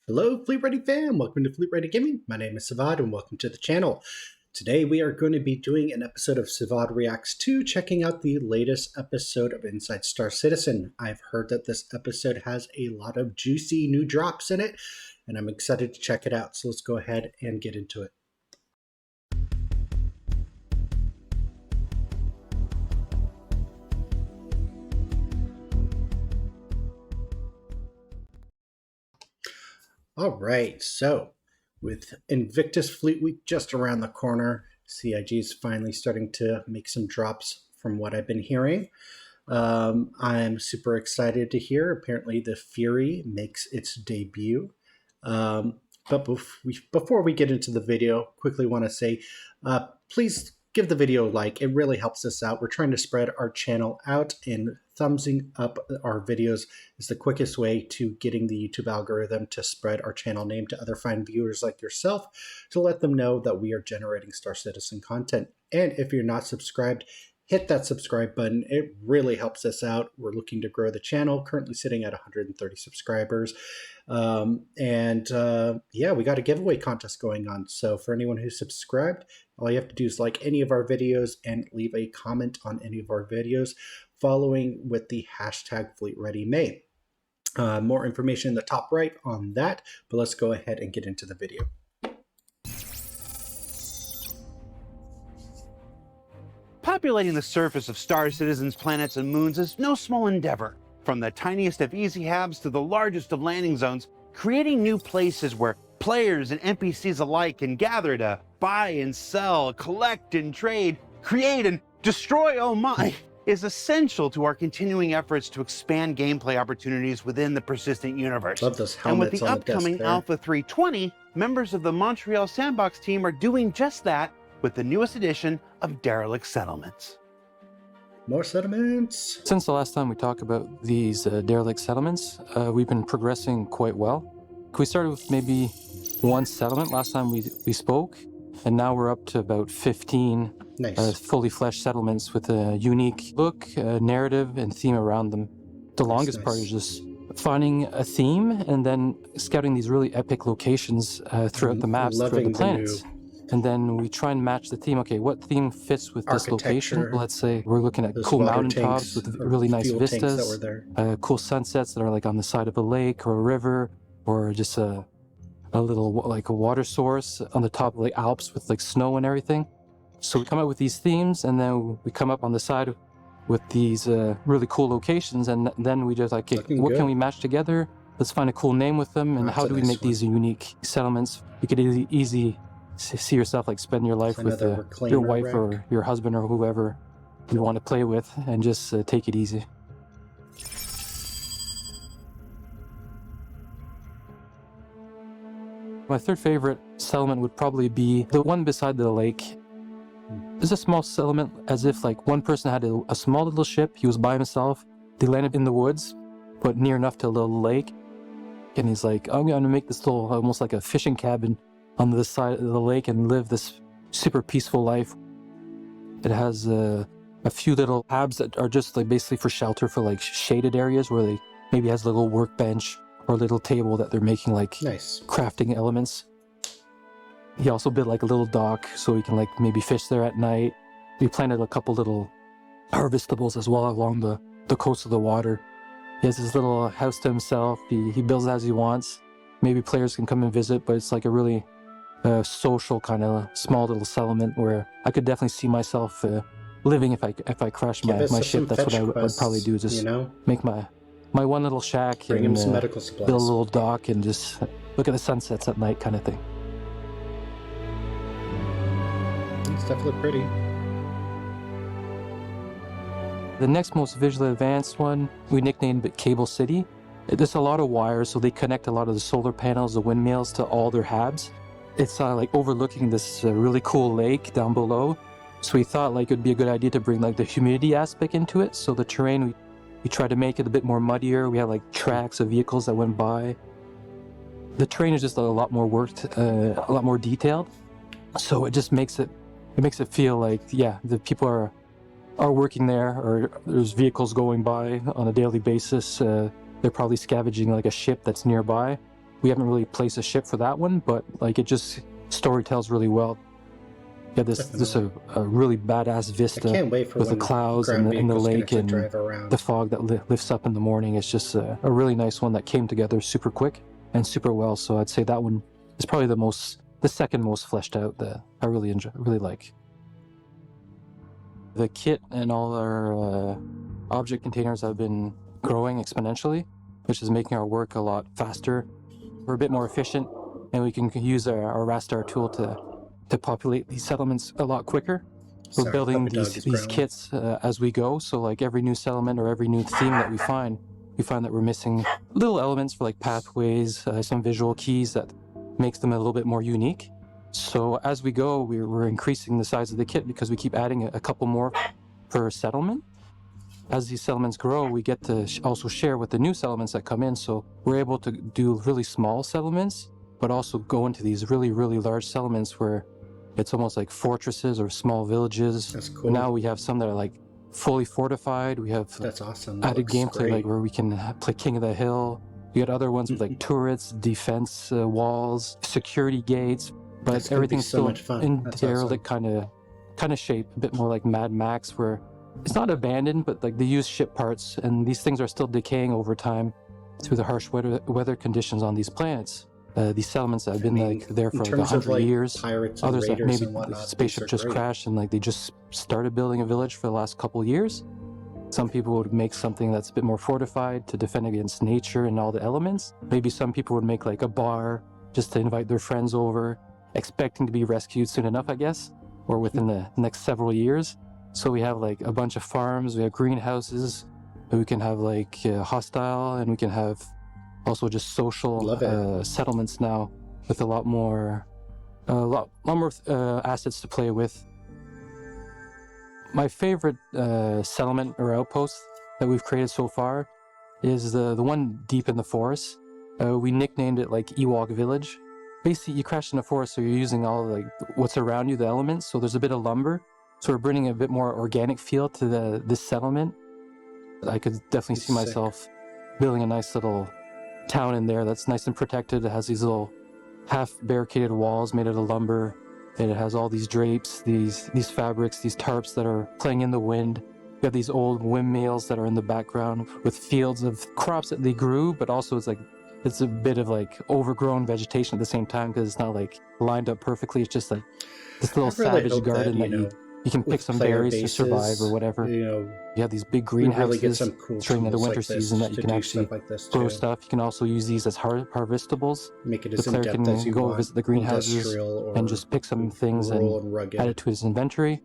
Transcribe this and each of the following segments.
Hello, Fleet Ready fam! Welcome to Fleet Ready Gaming. My name is Sivad, and welcome to the channel. Today we are going to be doing an episode of Sivad Reacts 2, checking out the latest episode of Inside Star Citizen. I've heard that this episode has a lot of juicy new drops in it, and I'm excited to check it out. So let's go ahead and get into it. All right, so with Invictus Fleet Week just around the corner, CIG is finally starting to make some drops from what I've been hearing. I'm super excited to hear. Apparently the Fury makes its debut. But before we get into the video, quickly want to say, please give the video a like. It really helps us out. We're trying to spread our channel out, and thumbsing up our videos is the quickest way to getting the YouTube algorithm to spread our channel name to other fine viewers like yourself, to let them know that we are generating Star Citizen content. And if you're not subscribed, hit that subscribe button. It really helps us out. We're looking to grow the channel, currently sitting at 130 subscribers. Yeah, we got a giveaway contest going on. So for anyone who's subscribed, all you have to do is like any of our videos and leave a comment on any of our videos, following with the hashtag FleetReadyMay. More information in the top right on that, but let's go ahead and get into the video. Populating the surface of Star Citizen's planets and moons is no small endeavor. From the tiniest of easy habs to the largest of landing zones, creating new places where players and NPCs alike can gather to buy and sell, collect and trade, create and destroy, oh my, is essential to our continuing efforts to expand gameplay opportunities within the persistent universe. Love those And with helmets the on the desk upcoming there. Alpha 320, members of the Montreal Sandbox team are doing just that with the newest edition of Derelict Settlements. More settlements. Since the last time we talked about these derelict settlements, we've been progressing quite well. We started with maybe one settlement last time we spoke, and now we're up to about 15 Nice. fully fleshed settlements with a unique look, narrative, and theme around them. The longest part is just finding a theme and then scouting these really epic locations throughout the maps, throughout the planets. And then we try and match the theme. Okay, what theme fits with this location? Let's say we're looking at cool mountaintops with really nice vistas, cool sunsets that are like on the side of a lake or a river, or just a little like a water source on the top of the Alps with like snow and everything. So we come up with these themes, and then we come up on the side with these really cool locations, and then we just like, okay, what can we match together? Let's find a cool name with them, and how do we make these unique settlements? You could easy see yourself like spend your life with your wife or your husband or whoever you want to play with, and just take it easy. My third favorite settlement would probably be the one beside the lake. It's a small settlement, as if like one person had a small little ship. He was by himself. They landed in the woods, but near enough to a little lake. And he's like, I'm going to make this little, almost like a fishing cabin on the side of the lake and live this super peaceful life. It has a few little habs that are just like basically for shelter, for like shaded areas where they maybe has a little workbench or a little table that they're making like crafting elements. He also built like a little dock so he can like maybe fish there at night. We planted a couple little harvestables as well along the coast of the water. He has his little house to himself. He builds as he wants. Maybe players can come and visit, but it's like a really social kind of small little settlement where I could definitely see myself living if I crash my ship. That's what I would probably do, just make my one little shack, bring and him some medical supplies, build a little dock, and just look at the sunsets at night kind of thing. It's definitely pretty. The next most visually advanced one we nicknamed it Cable City. There's a lot of wires, so they connect a lot of the solar panels, the windmills, to all their habs. It's like overlooking this really cool lake down below. So we thought like it'd be a good idea to bring like the humidity aspect into it. So the terrain, we tried to make it a bit more muddier. We had like tracks of vehicles that went by. The terrain is just a lot more worked, a lot more detailed. So it just makes it feel like, yeah, the people are working there, or there's vehicles going by on a daily basis. They're probably scavenging like a ship that's nearby. we haven't really placed a ship for that one, but like it just story tells really well. Yeah, this a really badass I vista can't wait for with the when clouds ground and the vehicles can lake actually and drive around. the fog that lifts up in the morning. It's just a really nice one that came together super quick and super well. So I'd say that one is probably the second most fleshed out that I really like. The kit and all our object containers have been growing exponentially, which is making our work a lot faster. We're a bit more efficient, and we can use our Rastar tool to populate these settlements a lot quicker. We're building these kits as we go, so like every new settlement or every new theme that we find that we're missing little elements for like pathways, some visual keys that makes them a little bit more unique. So as we go, we're increasing the size of the kit because we keep adding a couple more per settlement. As these settlements grow, we get to also share with the new settlements that come in, so we're able to do really small settlements, but also go into these really, really large settlements where it's almost like fortresses or small villages. That's cool. Now we have some that are like fully fortified. We have That's awesome. added gameplay like where we can play King of the Hill. We got other ones with like turrets, defense walls, security gates, but everything's still in derelict kind of shape, a bit more like Mad Max, where it's not abandoned, but like they use ship parts, and these things are still decaying over time through the harsh weather conditions on these planets. These settlements that have been like there for like 100 years. Others that maybe the spaceship just crashed and like they just started building a village for the last couple of years. Some people would make something that's a bit more fortified to defend against nature and all the elements. Maybe some people would make like a bar just to invite their friends over, expecting to be rescued soon enough, I guess, or within the next several years. So we have like a bunch of farms, we have greenhouses, we can have like hostile, and we can have also just social settlements now with a lot more assets to play with. My favorite settlement or outpost that we've created so far is the one deep in the forest. We nicknamed it like Ewok Village. Basically, you crash in the forest, so you're using all like what's around you, the elements. So there's a bit of lumber. So we're bringing a bit more organic feel to this settlement. I could definitely see myself building a nice little town in there that's nice and protected. It has these little half barricaded walls made out of lumber, and it has all these drapes, these fabrics, these tarps that are playing in the wind. We have these old windmills that are in the background with fields of crops that they grew, but also it's a bit of like overgrown vegetation at the same time because it's not like lined up perfectly. It's just like this little savage garden that you can pick some berries to survive or whatever. You have these big greenhouses during the winter season that you can actually grow stuff. You can also use these as harvestables. Make it the player can go visit the greenhouses and just pick some things and add it to his inventory.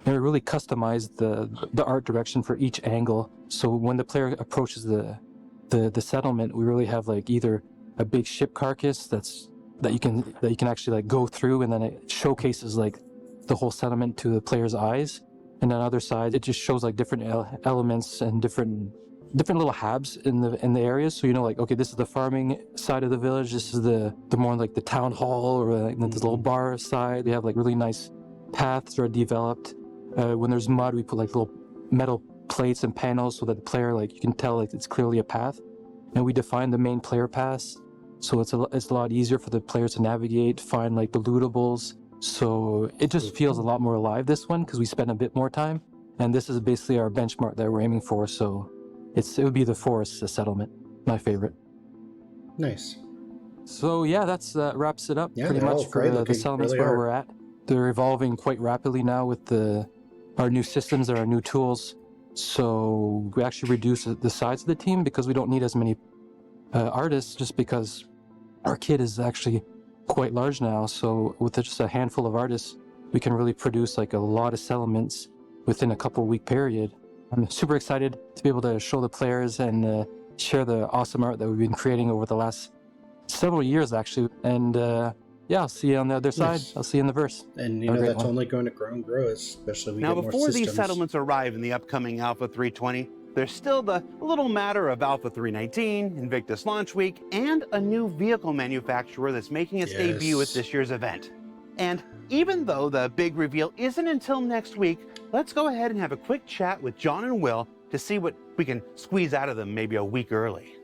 And we really customized the art direction for each angle. So when the player approaches the settlement, we really have like either a big ship carcass that you can actually like go through, and then it showcases like the whole settlement to the player's eyes. And on the other side, it just shows like different elements and different little hubs in the areas. So you know, like, okay, this is the farming side of the village. This is the more like the town hall or like this little bar side. They have like really nice paths that are developed. When there's mud, we put like little metal plates and panels so that the player, like, you can tell like it's clearly a path. And we define the main player paths, so it's a lot easier for the players to navigate, find like the lootables. So it just feels a lot more alive, this one, because we spend a bit more time. And this is basically our benchmark that we're aiming for. So it would be the forest settlement, my favorite. Nice. So yeah, that's wraps it up pretty much for the settlements really where we're at. They're evolving quite rapidly now with our new systems and our new tools. So we actually reduce the size of the team because we don't need as many artists, just because our kit is actually quite large now. So with just a handful of artists, we can really produce like a lot of settlements within a couple-week period. I'm super excited to be able to show the players and share the awesome art that we've been creating over the last several years, actually. And yeah, I'll see you on the other side. Yes. I'll see you in the verse. And you know, that's only going to grow and grow, especially now before these settlements arrive in the upcoming Alpha 320, there's still the little matter of Alpha 319, Invictus Launch Week, and a new vehicle manufacturer that's making its debut at this year's event. And even though the big reveal isn't until next week, let's go ahead and have a quick chat with John and Will to see what we can squeeze out of them maybe a week early.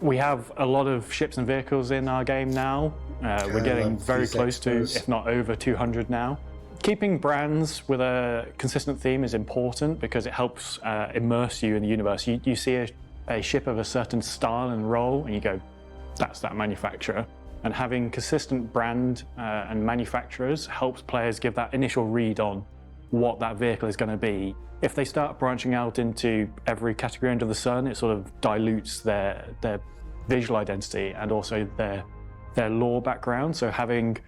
We have a lot of ships and vehicles in our game now. We're getting very close to, if not over 200 now. Keeping brands with a consistent theme is important because it helps immerse you in the universe. You see a ship of a certain style and role and you go, that's that manufacturer. And having consistent brand and manufacturers helps players give that initial read on what that vehicle is going to be. If they start branching out into every category under the sun, it sort of dilutes their visual identity and also their lore background. So having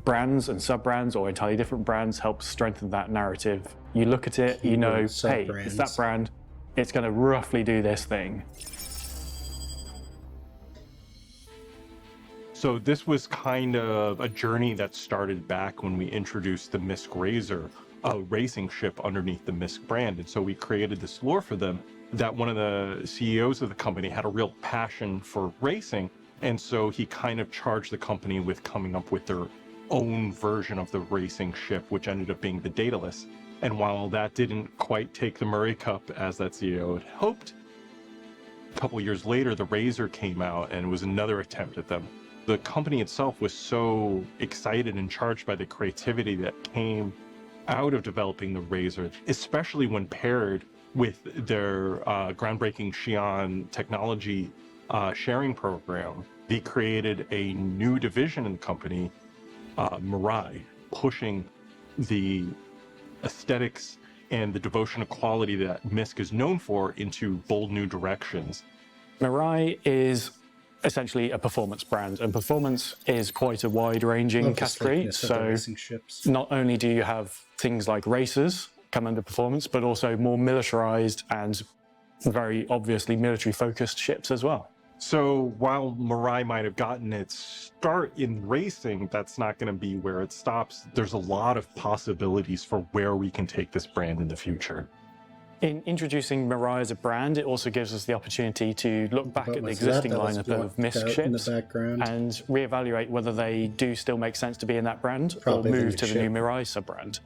brands and sub-brands or entirely different brands helps strengthen that narrative. You look at it, you know, hey, it's that brand, it's going to roughly do this thing. So this was kind of a journey that started back when we introduced the MISC Razor, a racing ship underneath the MISC brand. And so we created this lore for them that one of the CEOs of the company had a real passion for racing. And so he kind of charged the company with coming up with their own version of the racing ship, which ended up being the Daedalus. And while that didn't quite take the Murray Cup as that CEO had hoped, a couple years later, the Razor came out and it was another attempt at them. The company itself was so excited and charged by the creativity that came out of developing the Razor, especially when paired with their groundbreaking Xi'an technology sharing program. They created a new division in the company, Mirai, pushing the aesthetics and the devotion to quality that MISC is known for into bold new directions. Mirai is essentially a performance brand, and performance is quite a wide-ranging category. So not only do you have things like racers come under performance, but also more militarized and very obviously military-focused ships as well. So while Mirai might have gotten its start in racing, that's not going to be where it stops. There's a lot of possibilities for where we can take this brand in the future. In introducing Mirai as a brand, it also gives us the opportunity to look back at the existing lineup of MISC ships and reevaluate whether they do still make sense to be in that brand or move to the new Mirai sub-brand.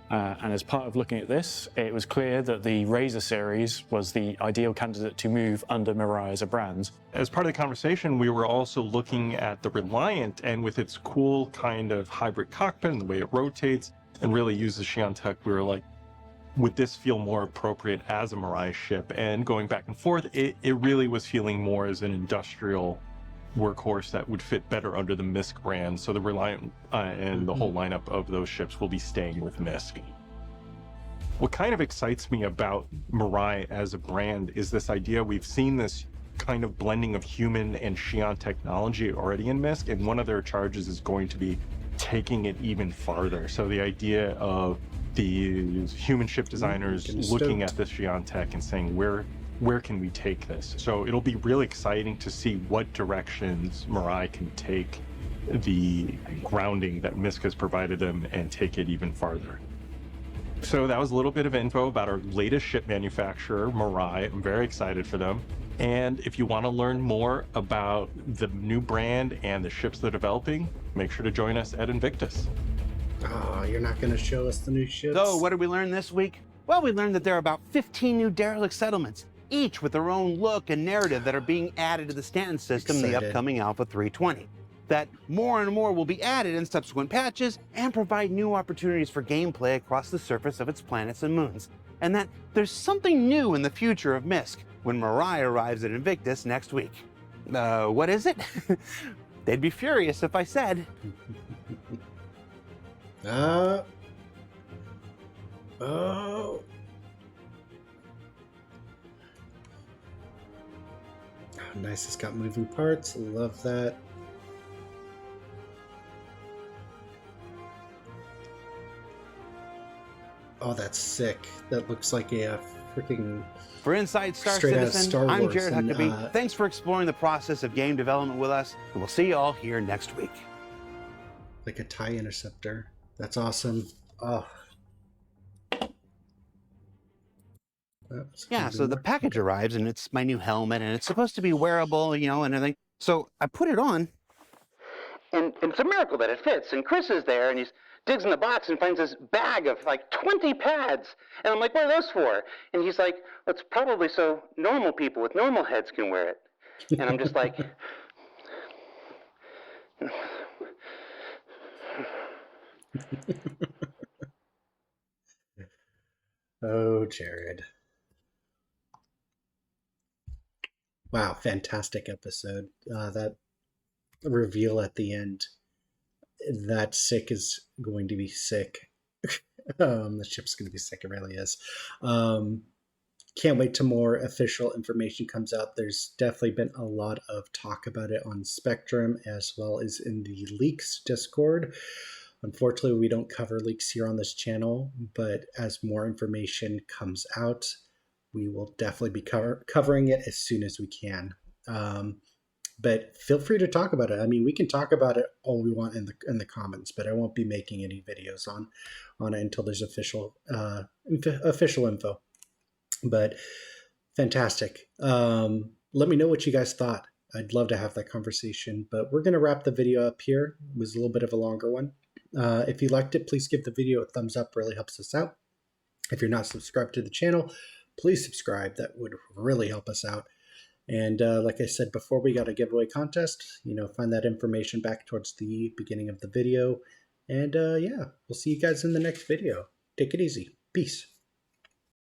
And as part of looking at this, it was clear that the Razor series was the ideal candidate to move under Mirai as a brand. As part of the conversation, we were also looking at the Reliant, and with its cool kind of hybrid cockpit and the way it rotates and really uses Xi'an tech, we were like, would this feel more appropriate as a Mirai ship? And going back and forth, it really was feeling more as an industrial workhorse that would fit better under the MISC brand. So the Reliant and the whole lineup of those ships will be staying with MISC. What kind of excites me about Mirai as a brand is this idea. We've seen this kind of blending of human and Xi'an technology already in MISC, and one of their charges is going to be taking it even farther. So the idea of these human ship designers looking at this Xi'an tech and saying, where can we take this? So it'll be really exciting to see what directions Mirai can take the grounding that MISC has provided them and take it even farther. So that was a little bit of info about our latest ship manufacturer, Mirai. I'm very excited for them. And if you want to learn more about the new brand and the ships they're developing, make sure to join us at Invictus. Oh, you're not going to show us the new ships? So what did we learn this week? Well, we learned that there are about 15 new derelict settlements, each with their own look and narrative that are being added to the Stanton system in the upcoming Alpha 320. That more and more will be added in subsequent patches and provide new opportunities for gameplay across the surface of its planets and moons. And that there's something new in the future of MISC when Mirai arrives at Invictus next week. What is it? They'd be furious if I said. Oh. Nice, it's got moving parts. Love that. Oh, that's sick. That looks like a freaking... For Inside Star Citizen, I'm Jared Huckabee. Thanks for exploring the process of game development with us, and we'll see you all here next week. Like a TIE interceptor. That's awesome. Oh. Yeah, so the package arrives, and it's my new helmet, and it's supposed to be wearable, you know, and everything. So I put it on, and it's a miracle that it fits. And Chris is there, and he digs in the box and finds this bag of like 20 pads. And I'm like, what are those for? And he's like, well, it's probably so normal people with normal heads can wear it. And I'm just like, Oh, Jared. Wow, fantastic episode. That reveal at the end, that sick is going to be sick. The ship's going to be sick, it really is. Can't wait till more official information comes out. There's definitely been a lot of talk about it on Spectrum as well as in the Leaks Discord. Unfortunately, we don't cover leaks here on this channel, but as more information comes out, we will definitely be covering it as soon as we can. But feel free to talk about it. I mean, we can talk about it all we want in the comments, but I won't be making any videos on it until there's official info. But fantastic. Let me know what you guys thought. I'd love to have that conversation, but we're going to wrap the video up here. It was a little bit of a longer one. If you liked it, please give the video a thumbs up. Really helps us out. If you're not subscribed to the channel, please subscribe. That would really help us out. And like I said before, we got a giveaway contest. Find that information back towards the beginning of the video. And yeah, we'll see you guys in the next video. Take it easy. Peace.